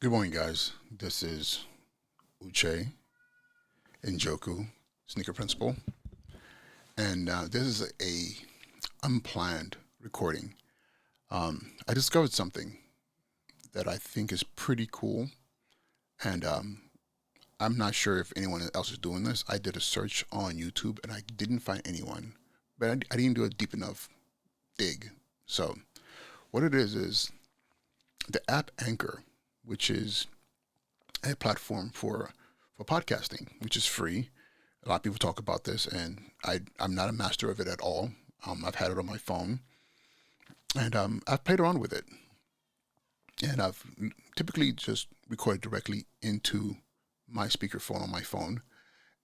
Good morning, guys. This is Uche Njoku, sneaker principal, and this is a unplanned recording. I discovered something that I think is pretty cool, and I'm not sure if anyone else is doing this. I did a search on YouTube, and I didn't find anyone, but I didn't do a deep enough dig. So what it is the app Anchor, which is a platform for podcasting, which is free. A lot of people talk about this, and I'm not a master of it at all. I've had it on my phone, and I've played around with it, and I've typically just recorded directly into my speakerphone on my phone,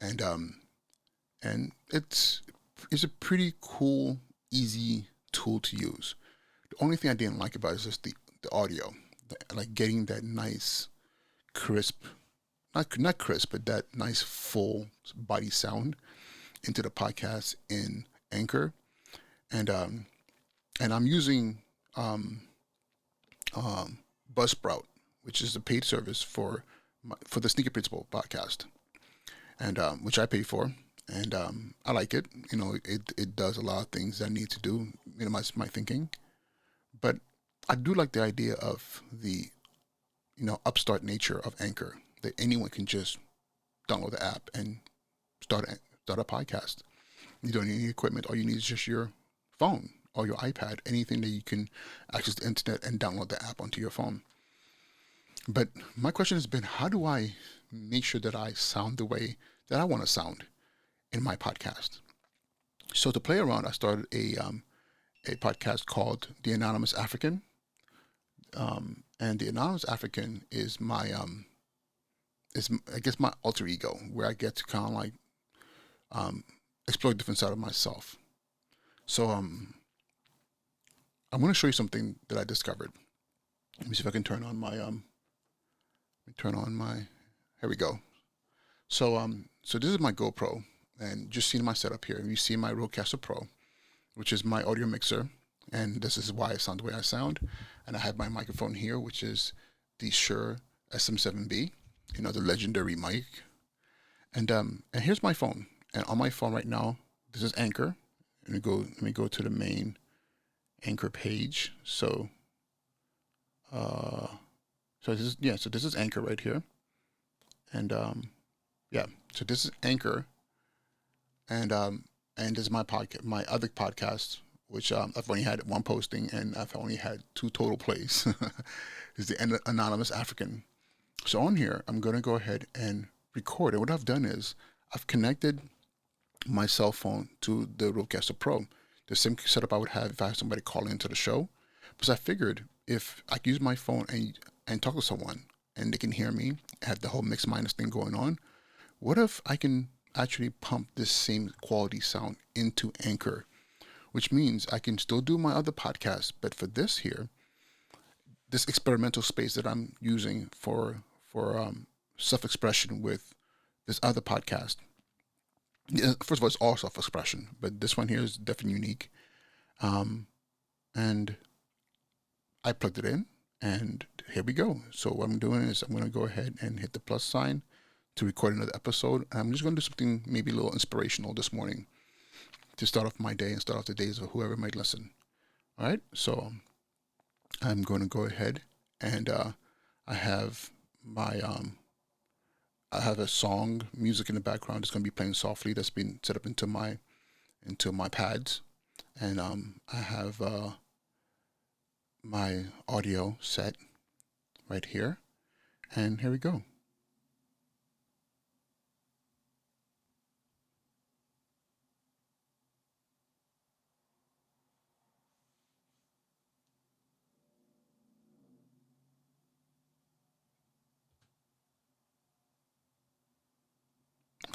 and it's a pretty cool, easy tool to use. The only thing I didn't like about it is just the audio, like getting that nice, crisp, not crisp, but that nice full body sound into the podcast in Anchor, and I'm using um, Buzzsprout, which is a paid service for the Sneaker Principal podcast, and which I pay for, and I like it. It does a lot of things that I need to do, minimize my thinking, but I do like the idea of the upstart nature of Anchor, that anyone can just download the app and start a podcast. You don't need any equipment. All you need is just your phone or your iPad, anything that you can access the internet and download the app onto your phone. But my question has been, how do I make sure that I sound the way that I want to sound in my podcast? So to play around, I started a podcast called The Anonymous African, and The Anonymous African is I guess my alter ego, where I get to kind of like um, explore a different side of myself. So I'm going to show you something that I discovered. Let me see if I can turn on my. Here we go. So this is my GoPro, and just seeing my setup here. You see my Rodecaster Pro, which is my audio mixer, and this is why I sound the way I sound. And I have my microphone here, which is the Shure SM7B, the legendary mic. And here's my phone. And on my phone right now, this is Anchor. Let me go to the main Anchor page. Uh, so this is Anchor right here, and yeah, so this is Anchor, and this is my podcast, my other podcast, which I've only had one posting, and I've only had two total plays. Is the Anonymous African. So on here, I'm gonna go ahead and record. And what I've done is I've connected my cell phone to the Rodecaster Pro, the same setup I would have if I had somebody call into the show. Because I figured if I could use my phone and talk to someone and they can hear me, have the whole mix minus thing going on, what if I can actually pump this same quality sound into Anchor, which means I can still do my other podcasts, but for this here, this experimental space that I'm using for self-expression with this other podcast. Yeah, first of all, it's all self-expression, but this one here is definitely unique. Um, and I plugged it in, and here we go. So what I'm doing is I'm going to go ahead and hit the plus sign to record another episode. And I'm just going to do something maybe a little inspirational this morning to start off my day and start off the days of whoever might listen. All right, so I'm going to go ahead and I have my I have a song music in the background that's going to be playing softly that's been set up into my pads, and I have my audio set right here, and here we go.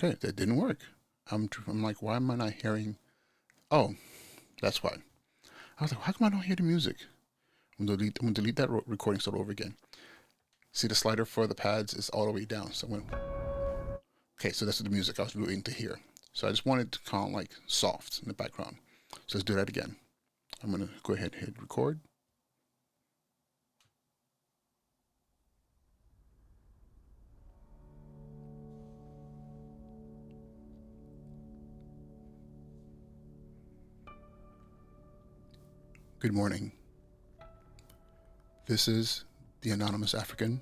Okay, that didn't work. I'm like, why am I not hearing? Oh, that's why. I was like, how come I don't hear the music? I'm gonna delete that recording, start over again. See, the slider for the pads is all the way down. So okay, so that's the music I was waiting to hear. So I just wanted to kind of like soft in the background. So let's do that again. I'm gonna go ahead and hit record. Good morning. This is the Anonymous African,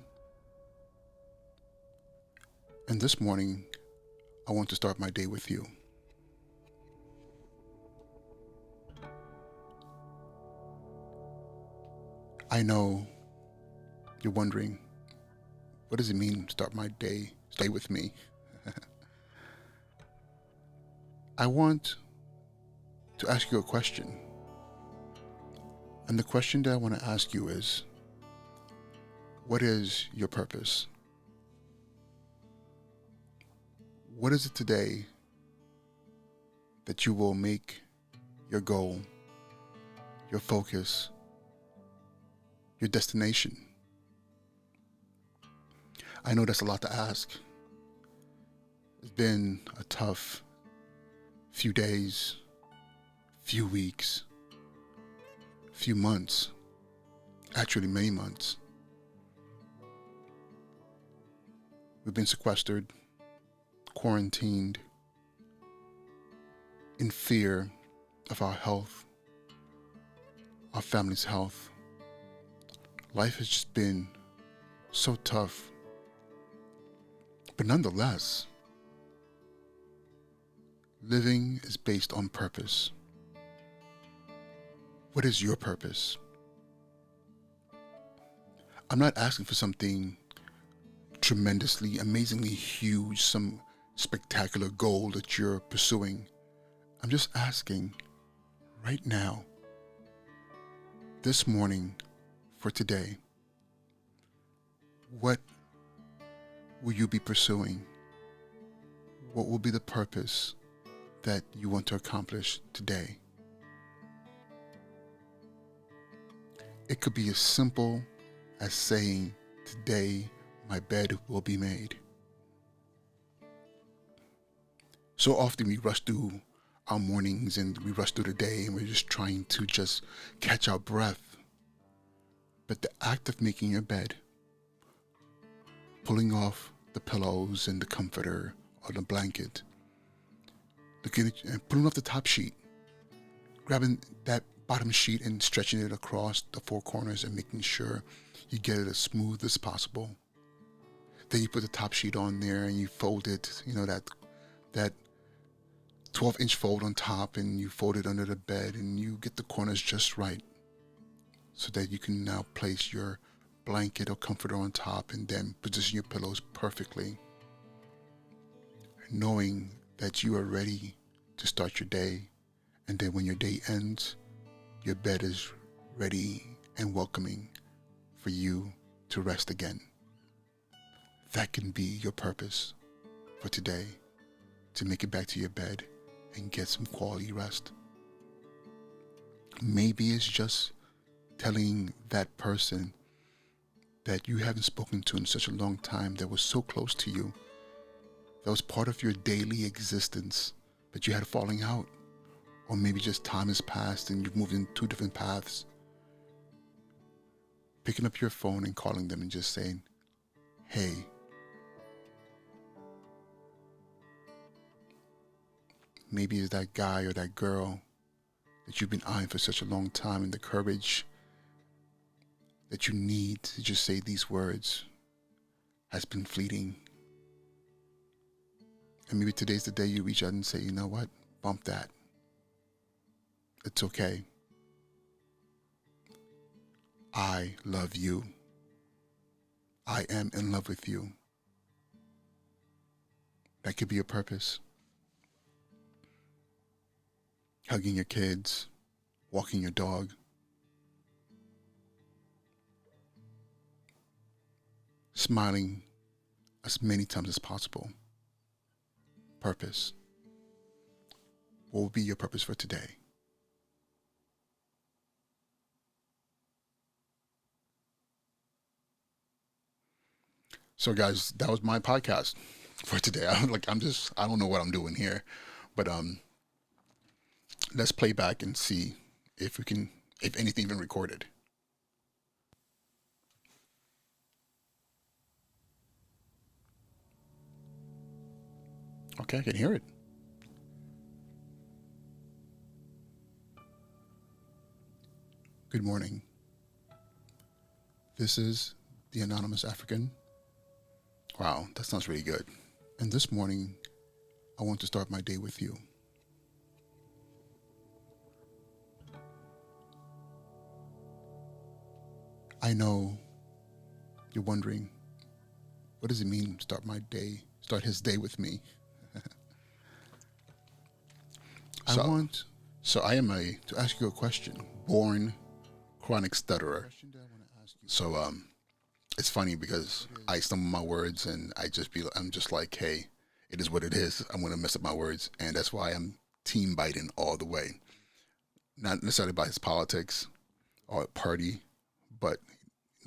and this morning I want to start my day with you. I know you're wondering, what does it mean, start my day, stay with me? I want to ask you a question. And the question that I want to ask you is, what is your purpose? What is it today that you will make your goal, your focus, your destination? I know that's a lot to ask. It's been a tough few days, few weeks, few months, actually many months. We've been sequestered, quarantined, in fear of our health, our family's health. Life has just been so tough. But nonetheless, living is based on purpose. What is your purpose? I'm not asking for something tremendously, amazingly huge, some spectacular goal that you're pursuing. I'm just asking right now, this morning, for today, what will you be pursuing? What will be the purpose that you want to accomplish today? It could be as simple as saying, today my bed will be made. So often we rush through our mornings and we rush through the day and we're just trying to just catch our breath. But the act of making your bed, pulling off the pillows and the comforter or the blanket, looking at and pulling off the top sheet, grabbing that bottom sheet and stretching it across the four corners and making sure you get it as smooth as possible. Then you put the top sheet on there and you fold it, that 12-inch fold on top, and you fold it under the bed and you get the corners just right so that you can now place your blanket or comforter on top and then position your pillows perfectly, knowing that you are ready to start your day. And then when your day ends, your bed is ready and welcoming for you to rest again. That can be your purpose for today, to make it back to your bed and get some quality rest. Maybe it's just telling that person that you haven't spoken to in such a long time, that was so close to you, that was part of your daily existence, but you had a falling out. Or maybe just time has passed and you've moved in two different paths. Picking up your phone and calling them and just saying, hey, maybe it's that guy or that girl that you've been eyeing for such a long time, and the courage that you need to just say these words has been fleeting. And maybe today's the day you reach out and say, you know what, bump that. It's okay. I love you. I am in love with you. That could be a purpose. Hugging your kids, walking your dog, smiling as many times as possible. Purpose. What will be your purpose for today? So guys, that was my podcast for today. I don't know what I'm doing here, but let's play back and see if anything even recorded. Okay, I can hear it. Good morning. This is the Anonymous African. Wow, that sounds really good. And this morning, I want to start my day with you. I know you're wondering, what does it mean, start his day with me? I am to ask you a question. Born chronic stutterer. So it's funny because I stumble my words and I'm just like, hey, it is what it is. I'm gonna mess up my words, and that's why I'm team Biden all the way. Not necessarily by his politics or party, but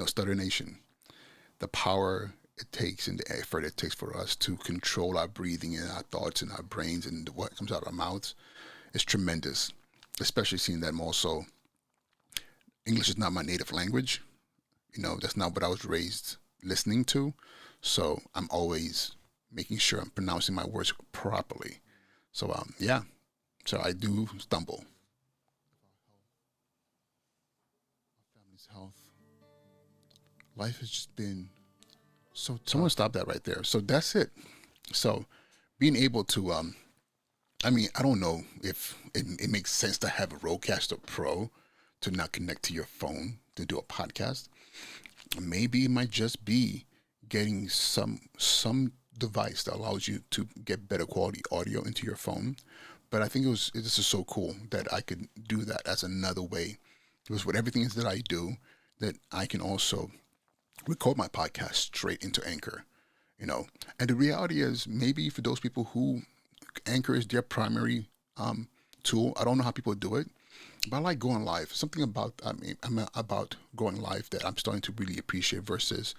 Stutter Nation. The power it takes and the effort it takes for us to control our breathing and our thoughts and our brains and what comes out of our mouths is tremendous. Especially seeing that I'm also English is not my native language. That's not what I was raised listening to. So I'm always making sure I'm pronouncing my words properly. So yeah. So I do stumble. Family's health. Life has just been so tough. Someone stop that right there. So that's it. So being able to I don't know if it makes sense to have a Rodecaster Pro to not connect to your phone to do a podcast. Maybe it might just be getting some device that allows you to get better quality audio into your phone. But I think this is so cool that I could do that as another way. Because with everything that I do, that I can also record my podcast straight into Anchor. And the reality is, maybe for those people who Anchor is their primary tool, I don't know how people do it, but I like going live. Something about I'm about going live that I'm starting to really appreciate versus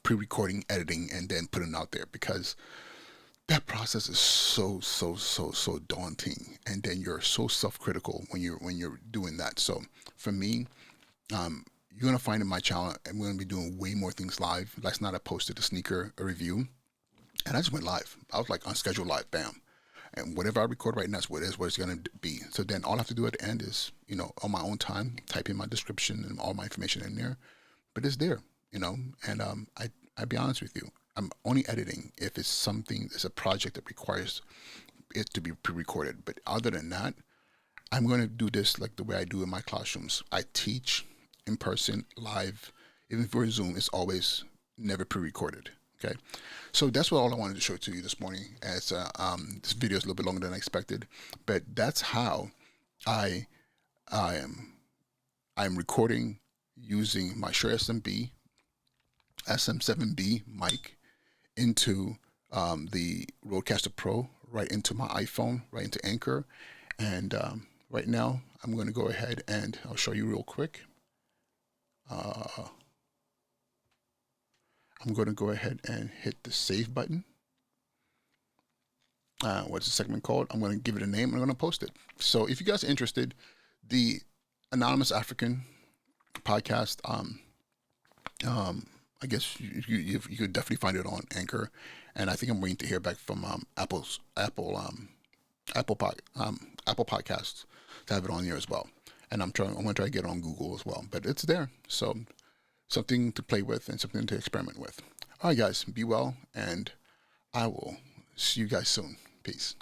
pre-recording, editing, and then putting it out there, because that process is so daunting, and then you're so self-critical when you're doing that. So for me, you're gonna find in my channel, I'm gonna be doing way more things live. Last night I posted a review, and I just went live. I was like unscheduled live, bam. And whatever I record right now is what it's going to be. So then all I have to do at the end is, on my own time, type in my description and all my information in there. But it's there, And I'd be honest with you. I'm only editing if it's a project that requires it to be pre-recorded. But other than that, I'm going to do this like the way I do in my classrooms. I teach in person, live. Even for Zoom, it's always never pre-recorded. Okay, so that's all I wanted to show to you this morning. As this video is a little bit longer than I expected, but that's how I am recording using my Shure SM7B mic into the Rodecaster Pro, right into my iPhone, right into Anchor, and right now I'm going to go ahead and I'll show you real quick. I'm going to go ahead and hit the save button. What's the segment called? I'm going to give it a name and I'm going to post it. So if you guys are interested, the Anonymous African podcast, I guess you could definitely find it on Anchor, and I think I'm waiting to hear back from Apple Podcasts to have it on there as well. And I'm going to try to get it on Google as well, but it's there. So something to play with and something to experiment with. All right, guys, be well, and I will see you guys soon. Peace.